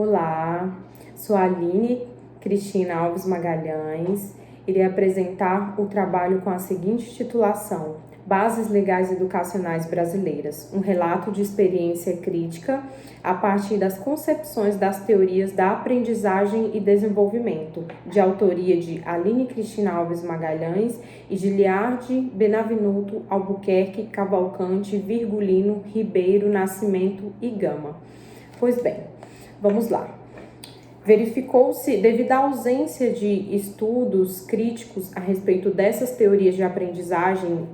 Olá, sou a Aline Cristina Alves Magalhães. Irei apresentar o trabalho com a seguinte titulação: Bases Legais Educacionais Brasileiras, um relato de experiência crítica a partir das concepções das teorias da aprendizagem e desenvolvimento, de autoria de Aline Cristina Alves Magalhães e de Liardi Benavenuto Albuquerque Cavalcante Virgulino Ribeiro Nascimento e Gama. Pois bem, vamos lá. Verificou-se, devido à ausência de estudos críticos a respeito dessas teorias de aprendizagem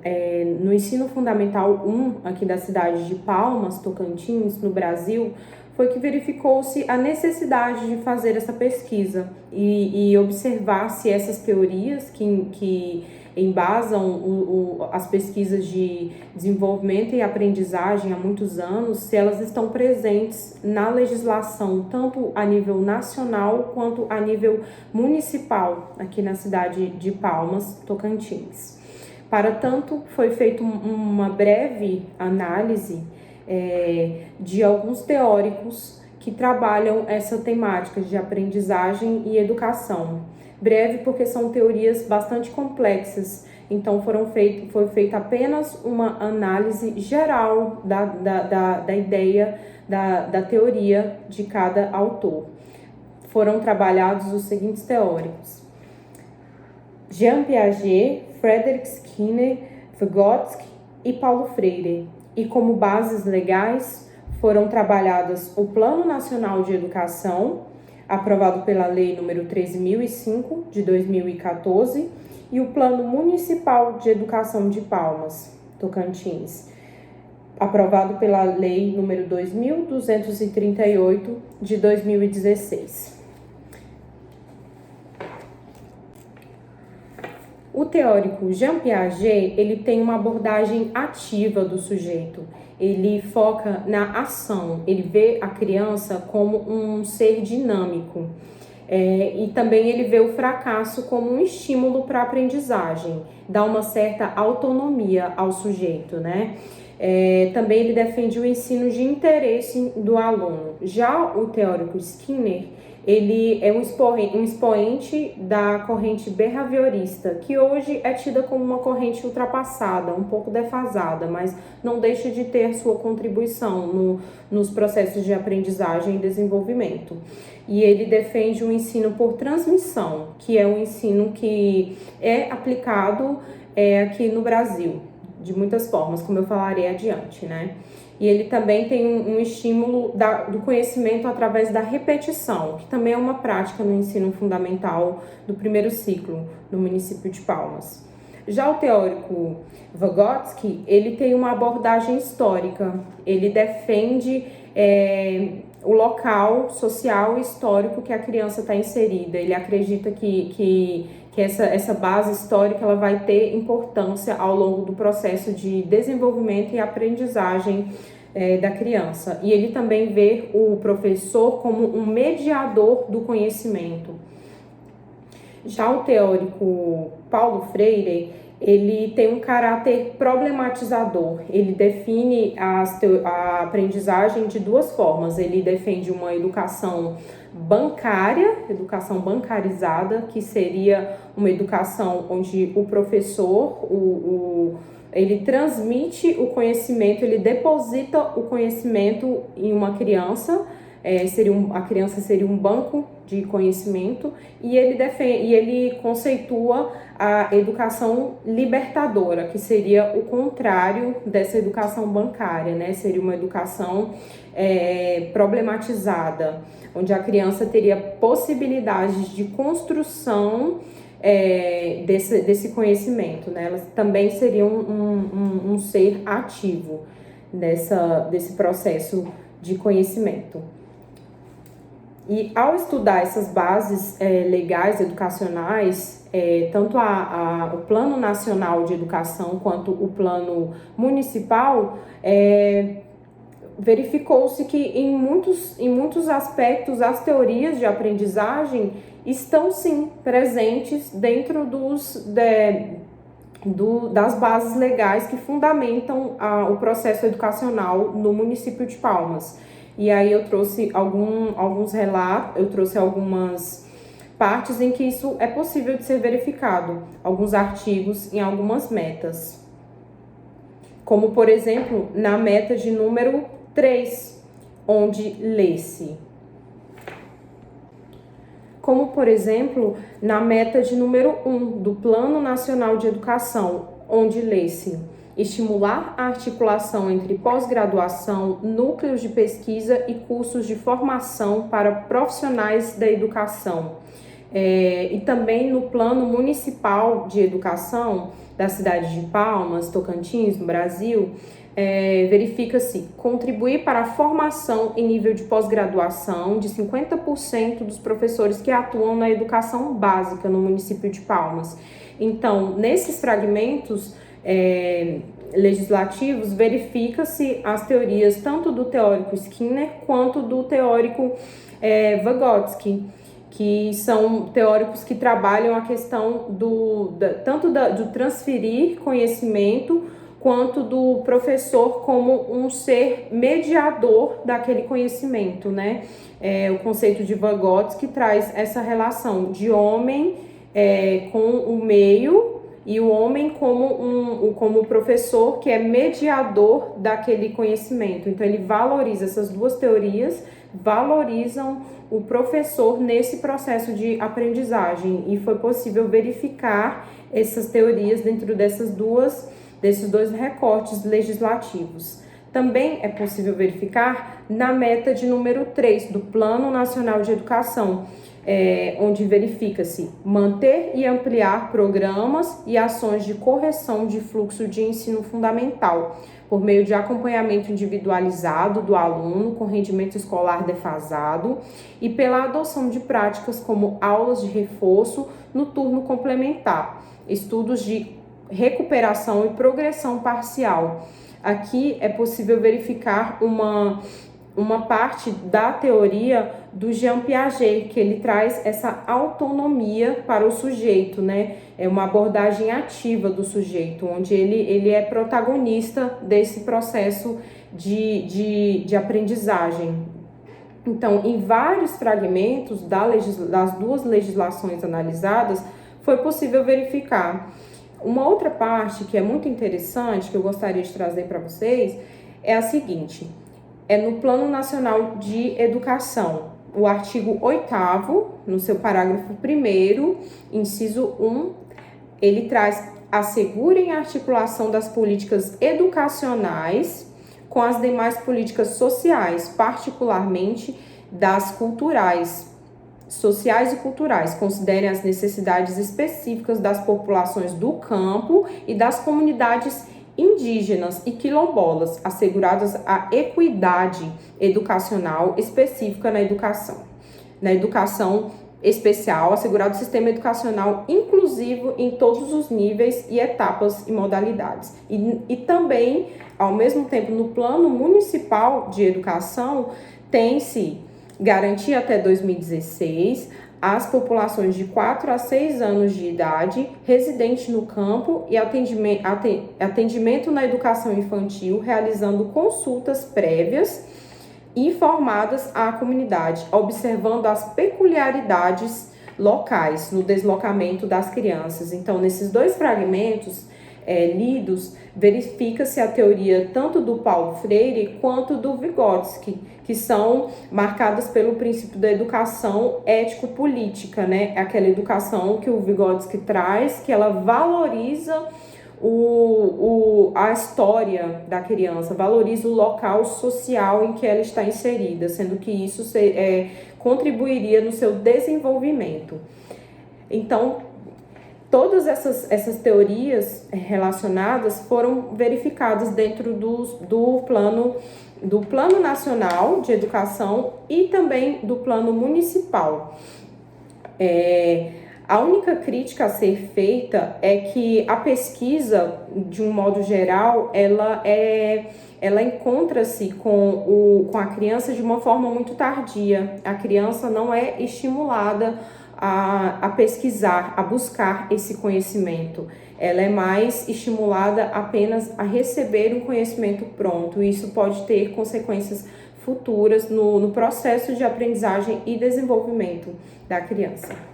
no ensino fundamental 1 aqui da cidade de Palmas, Tocantins, no Brasil, foi que verificou-se a necessidade de fazer essa pesquisa e observar se essas teorias que embasam as pesquisas de desenvolvimento e aprendizagem há muitos anos, se elas estão presentes na legislação, tanto a nível nacional quanto a nível municipal, aqui na cidade de Palmas, Tocantins. Para tanto, foi feita uma breve análise de alguns teóricos que trabalham essa temática de aprendizagem e educação. Breve porque são teorias bastante complexas, então foi feita apenas uma análise geral da ideia, da teoria de cada autor. Foram trabalhados os seguintes teóricos: Jean Piaget, Frederick Skinner, Vygotsky e Paulo Freire. E como bases legais foram trabalhadas o Plano Nacional de Educação, aprovado pela Lei nº 13.005, de 2014, e o Plano Municipal de Educação de Palmas, Tocantins, aprovado pela Lei nº 2.238, de 2016. O teórico Jean Piaget, ele tem uma abordagem ativa do sujeito. Ele foca na ação, ele vê a criança como um ser dinâmico. E também ele vê o fracasso como um estímulo para a aprendizagem, dá uma certa autonomia ao sujeito, né? Também ele defende o ensino de interesse do aluno. Já o teórico Skinner, ele é um expoente da corrente behaviorista, que hoje é tida como uma corrente ultrapassada, um pouco defasada, mas não deixa de ter sua contribuição nos processos de aprendizagem e desenvolvimento. E ele defende o ensino por transmissão, que é um ensino que é aplicado aqui no Brasil, de muitas formas, como eu falarei adiante, né? E ele também tem um estímulo do conhecimento através da repetição, que também é uma prática no ensino fundamental do primeiro ciclo no município de Palmas. Já o teórico Vygotsky, ele tem uma abordagem histórica, ele defende o local social e histórico que a criança está inserida. Ele acredita que essa base histórica ela vai ter importância ao longo do processo de desenvolvimento e aprendizagem da criança. E ele também vê o professor como um mediador do conhecimento. Já o teórico Paulo Freire, ele tem um caráter problematizador. Ele define a aprendizagem de duas formas. Ele defende uma educação bancária, educação bancarizada, que seria uma educação onde o professor, ele transmite o conhecimento, ele deposita o conhecimento em uma criança, a criança seria um banco de conhecimento, e ele conceitua a educação libertadora, que seria o contrário dessa educação bancária, né? Seria uma educação problematizada, onde a criança teria possibilidades de construção desse conhecimento, né? Elas também seriam um ser ativo desse processo de conhecimento. E ao estudar essas bases legais educacionais, tanto o Plano Nacional de Educação quanto o Plano Municipal, verificou-se que em muitos aspectos as teorias de aprendizagem estão sim presentes dentro das bases legais que fundamentam o processo educacional no município de Palmas. E aí eu trouxe alguns relatos, eu trouxe algumas partes em que isso é possível de ser verificado, alguns artigos em algumas metas. Como, por exemplo, na meta de número 3, onde lê-se. Como, por exemplo, na meta de número 1 do Plano Nacional de Educação, onde lê-se: estimular a articulação entre pós-graduação, núcleos de pesquisa e cursos de formação para profissionais da educação. E também no Plano Municipal de Educação da cidade de Palmas, Tocantins, no Brasil, verifica-se contribuir para a formação em nível de pós-graduação de 50% dos professores que atuam na educação básica no município de Palmas. Então, nesses fragmentos legislativos, verifica-se as teorias tanto do teórico Skinner quanto do teórico Vygotsky, que são teóricos que trabalham a questão do transferir conhecimento, quanto do professor como um ser mediador daquele conhecimento, né? O conceito de Vygotsky traz essa relação de homem com o meio e o homem como professor que é mediador daquele conhecimento. Então ele valoriza essas duas teorias, valorizam o professor nesse processo de aprendizagem, e foi possível verificar essas teorias dentro desses dois recortes legislativos. Também é possível verificar na meta de número 3 do Plano Nacional de Educação, onde verifica-se manter e ampliar programas e ações de correção de fluxo de ensino fundamental, por meio de acompanhamento individualizado do aluno com rendimento escolar defasado e pela adoção de práticas como aulas de reforço no turno complementar, estudos de recuperação e progressão parcial. Aqui é possível verificar uma parte da teoria do Jean Piaget, que ele traz essa autonomia para o sujeito, né? É uma abordagem ativa do sujeito, onde ele é protagonista desse processo de aprendizagem. Então, em vários fragmentos das duas legislações analisadas, foi possível verificar. Uma outra parte que é muito interessante, que eu gostaria de trazer para vocês, é a seguinte: no Plano Nacional de Educação, o artigo 8º, no seu parágrafo 1º, inciso 1, ele traz: assegurem a articulação das políticas educacionais com as demais políticas sociais, particularmente das culturais, sociais e culturais. Considerem as necessidades específicas das populações do campo e das comunidades indígenas e quilombolas, asseguradas a equidade educacional específica na educação especial, assegurado o sistema educacional inclusivo em todos os níveis e etapas e modalidades. E também, ao mesmo tempo, no Plano Municipal de Educação, tem-se garantir até 2016 as populações de 4 a 6 anos de idade, residente no campo e atendimento na educação infantil, realizando consultas prévias informadas à comunidade, observando as peculiaridades locais no deslocamento das crianças. Então, nesses dois fragmentos lidos, verifica-se a teoria tanto do Paulo Freire quanto do Vygotsky, que são marcadas pelo princípio da educação ético-política, né? Aquela educação que o Vygotsky traz, que ela valoriza a história da criança, valoriza o local social em que ela está inserida, sendo que isso contribuiria no seu desenvolvimento. Então, todas essas teorias relacionadas foram verificadas dentro do Plano Nacional de Educação e também do Plano Municipal. A única crítica a ser feita é que a pesquisa, de um modo geral, ela encontra-se com a criança de uma forma muito tardia. A criança não é estimulada a pesquisar, a buscar esse conhecimento. Ela é mais estimulada apenas a receber um conhecimento pronto. Isso pode ter consequências futuras no processo de aprendizagem e desenvolvimento da criança.